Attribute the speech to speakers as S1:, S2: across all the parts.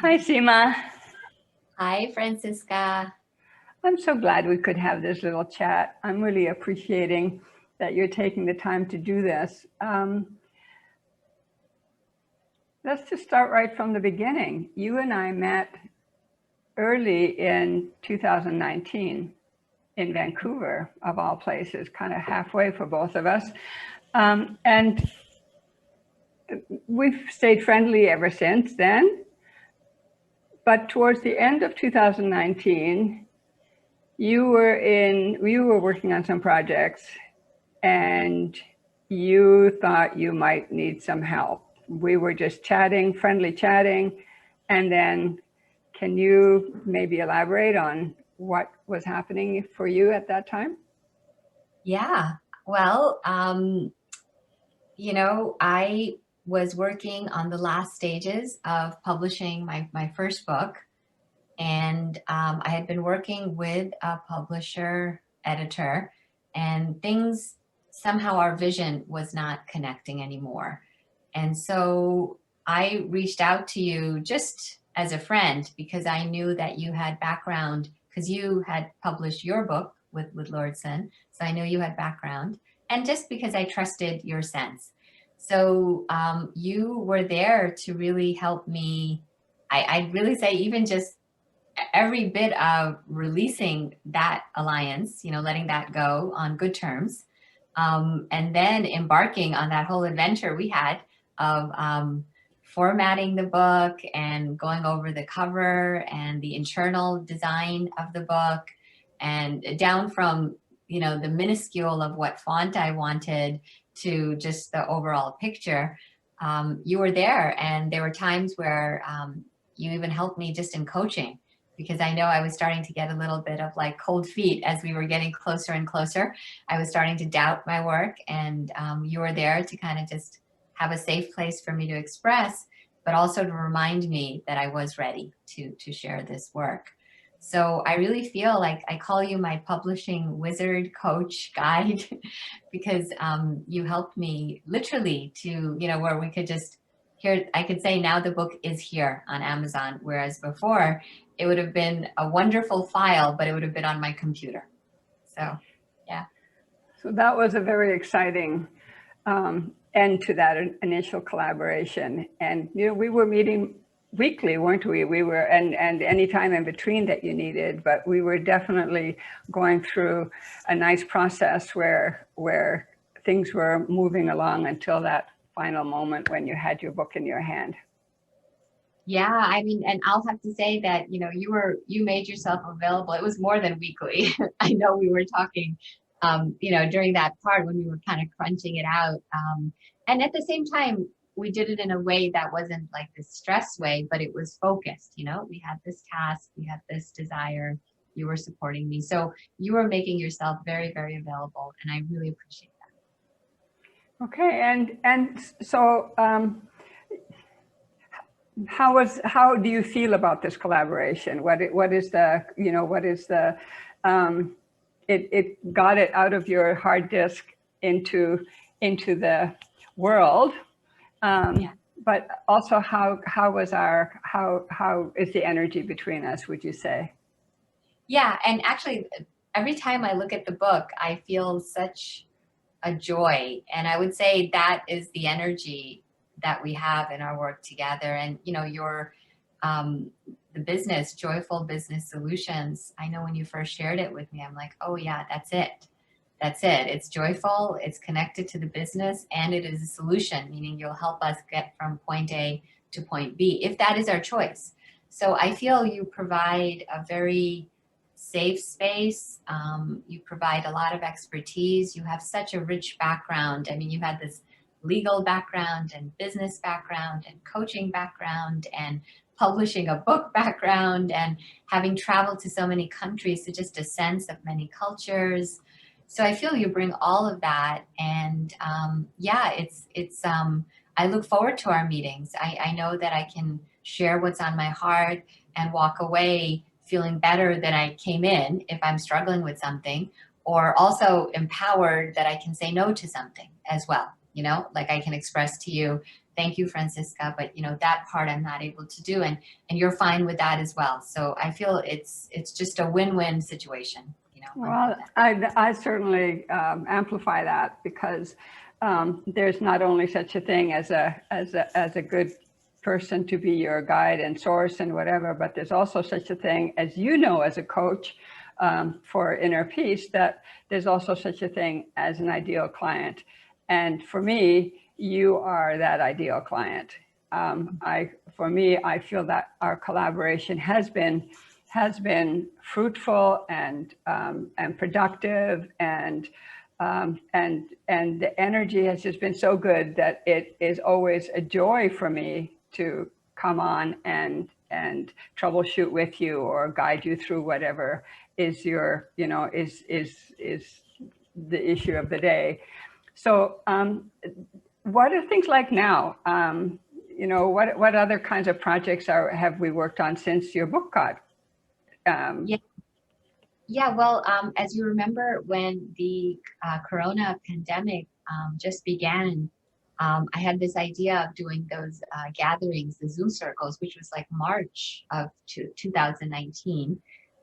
S1: Hi, Seema.
S2: Hi, Francisca.
S1: I'm so glad we could have this little chat. I'm really appreciating that you're taking the time to do this. Let's just start right from the beginning. You and I met early in 2019 in Vancouver, of all places, kind of halfway for both of us. And we've stayed friendly ever since then. But towards the end of 2019, you were working on some projects and you thought you might need some help. We were just chatting, friendly chatting. And then can you maybe elaborate on what was happening for you at that time?
S2: Yeah, well, I was working on the last stages of publishing my first book, and I had been working with a publisher, editor, and things, somehow our vision was not connecting anymore. And so I reached out to you just as a friend because I knew that you had background, because you had published your book with Lordson. So I knew you had background, and just because I trusted your sense. So you were there to really help me. I'd really say even just every bit of releasing that alliance, letting that go on good terms, and then embarking on that whole adventure we had of formatting the book and going over the cover and the internal design of the book, and down from the minuscule of what font I wanted to just the overall picture. You were there, and there were times where you even helped me just in coaching, because I know I was starting to get a little bit of like cold feet as we were getting closer and closer. I was starting to doubt my work, and you were there to kind of just have a safe place for me to express, but also to remind me that I was ready to share this work. So I really feel like I call you my publishing wizard, coach, guide, because you helped me literally to, where we could just here, I could say now the book is here on Amazon, whereas before it would have been a wonderful file, but it would have been on my computer. So, yeah.
S1: So that was a very exciting end to that initial collaboration. And, we were meeting weekly, weren't we? We were, and any time in between that you needed, but we were definitely going through a nice process where things were moving along until that final moment when you had your book in your hand.
S2: Yeah, I mean, and I'll have to say that, you made yourself available. It was more than weekly. I know we were talking, during that part when we were kind of crunching it out. And at the same time, we did it in a way that wasn't like this stress way, but it was focused. We had this task, we had this desire, you were supporting me. So you were making yourself very, very available. And I really appreciate that.
S1: Okay, and so how do you feel about this collaboration? What is the it got it out of your hard disk into the world,
S2: Yeah.
S1: but also how is the energy between us, would you say?
S2: Yeah. And actually, every time I look at the book, I feel such a joy. And I would say that is the energy that we have in our work together. And, um, the business, Joyful Business Solutions, I know when you first shared it with me, I'm like, oh, yeah, that's it. That's it. It's joyful, it's connected to the business, and it is a solution, meaning you'll help us get from point A to point B, if that is our choice. So I feel you provide a very safe space. You provide a lot of expertise. You have such a rich background. I mean, you had this legal background and business background and coaching background and publishing a book background and having traveled to so many countries, so just a sense of many cultures. So I feel you bring all of that, and yeah, it's. I look forward to our meetings. I know that I can share what's on my heart and walk away feeling better than I came in if I'm struggling with something, or also empowered that I can say no to something as well. Like I can express to you thank you, Francisca, but that part I'm not able to do, and you're fine with that as well. So I feel it's just a win-win situation.
S1: Well, I certainly amplify that, because there's not only such a thing as a good person to be your guide and source and whatever, but there's also such a thing as, as a coach for inner peace, that there's also such a thing as an ideal client. And for me, you are that ideal client. For me, I feel that our collaboration has been fruitful and productive, and the energy has just been so good that it is always a joy for me to come on and troubleshoot with you, or guide you through whatever is your, is the issue of the day. So what are things like now? What other kinds of projects have we worked on since your book got?
S2: Well, as you remember, when the corona pandemic just began, I had this idea of doing those gatherings, the Zoom circles, which was like March of 2019.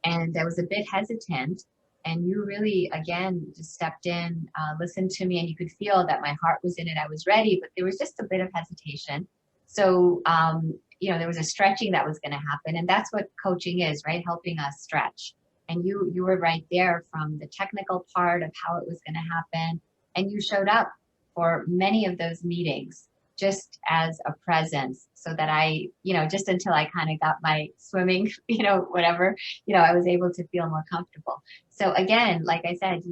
S2: And I was a bit hesitant. And you really, again, just stepped in, listened to me, and you could feel that my heart was in it. I was ready, but there was just a bit of hesitation. So, there was a stretching that was going to happen. And that's what coaching is, right? Helping us stretch. And you were right there from the technical part of how it was going to happen. And you showed up for many of those meetings just as a presence, so that I, just until I kind of got my swimming, whatever, I was able to feel more comfortable. So again, like I said,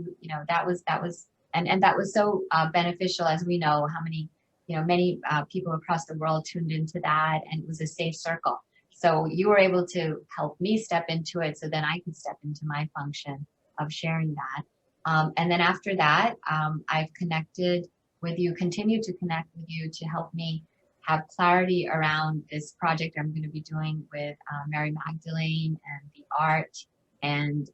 S2: that was, and that was so beneficial, as we know how many, many people across the world tuned into that, and it was a safe circle. So you were able to help me step into it, so then I could step into my function of sharing that. And then after that, I've connected with you, continue to connect with you to help me have clarity around this project I'm going to be doing with Mary Magdalene, and the art, and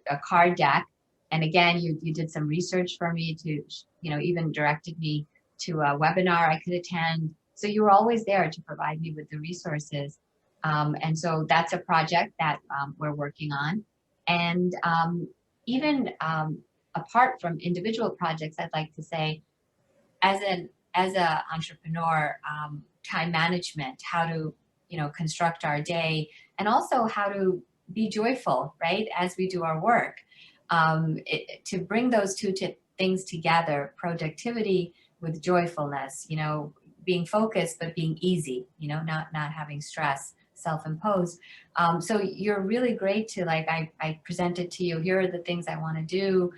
S2: a card deck. And again, you did some research for me to, even directed me to a webinar I could attend. So you were always there to provide me with the resources. And so that's a project that we're working on. And even apart from individual projects, I'd like to say, as an entrepreneur, time management, how to, construct our day, and also how to be joyful, right, as we do our work. To bring those two things together, productivity with joyfulness, being focused, but being easy, not having stress, self-imposed. So you're really great to, like, I presented to you, here are the things I want to do.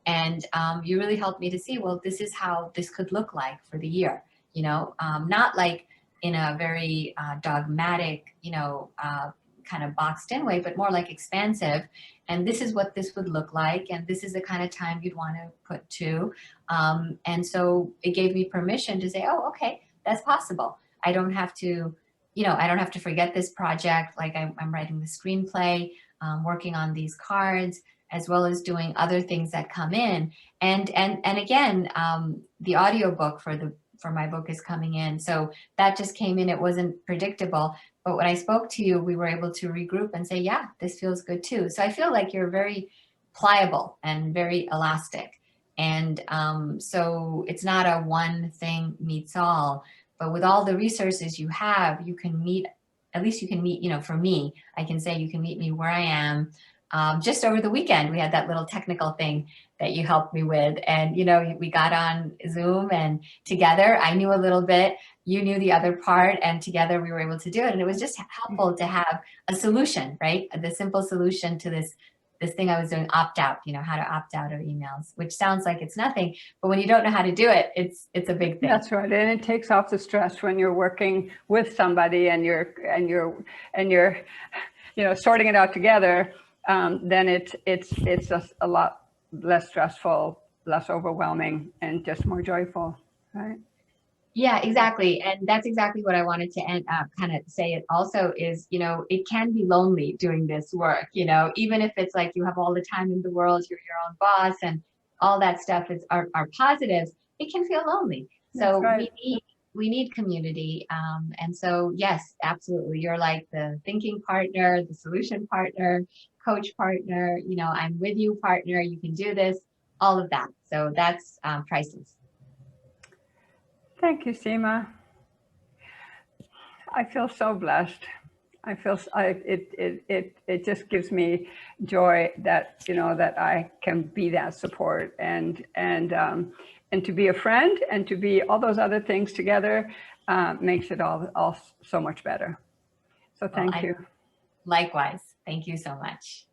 S2: And you really helped me to see, well, this is how this could look like for the year, not like in a very dogmatic, kind of boxed in way, but more like expansive. And this is what this would look like. And this is the kind of time you'd want to put to. And so it gave me permission to say, oh, okay, that's possible. I don't have to, I don't have to forget this project. Like I'm writing the screenplay, working on these cards, as well as doing other things that come in. And again, the audiobook for my book is coming in. So that just came in. It wasn't predictable. But when I spoke to you, we were able to regroup and say, yeah, this feels good too. So I feel like you're very pliable and very elastic. And so it's not a one thing meets all, but with all the resources you have, you can meet, at least you can meet, for me, I can say you can meet me where I am. Just over the weekend, we had that little technical thing that you helped me with. And, we got on Zoom, and together I knew a little bit, you knew the other part, and together we were able to do it. And it was just helpful to have a solution, right? The simple solution to this thing I was doing, opt out, how to opt out of emails, which sounds like it's nothing, but when you don't know how to do it, it's a big thing.
S1: That's right. And it takes off the stress when you're working with somebody and you're sorting it out together. Then it's just a lot less stressful, less overwhelming, and just more joyful, right?
S2: Yeah, exactly. And that's exactly what I wanted to kind of say it also is, it can be lonely doing this work, even if it's like you have all the time in the world, you're your own boss, and all that stuff are positives, it can feel lonely. So
S1: right.
S2: we need community. And so, yes, absolutely. You're like the thinking partner, the solution partner, coach partner, you know, I'm with you partner, you can do this, all of that. So that's priceless.
S1: Thank you, Seema. I feel so blessed. It just gives me joy that, you know, that I can be that support and to be a friend and to be all those other things together makes it all so much better. So
S2: Well,
S1: thank you.
S2: likewise. Thank you so much.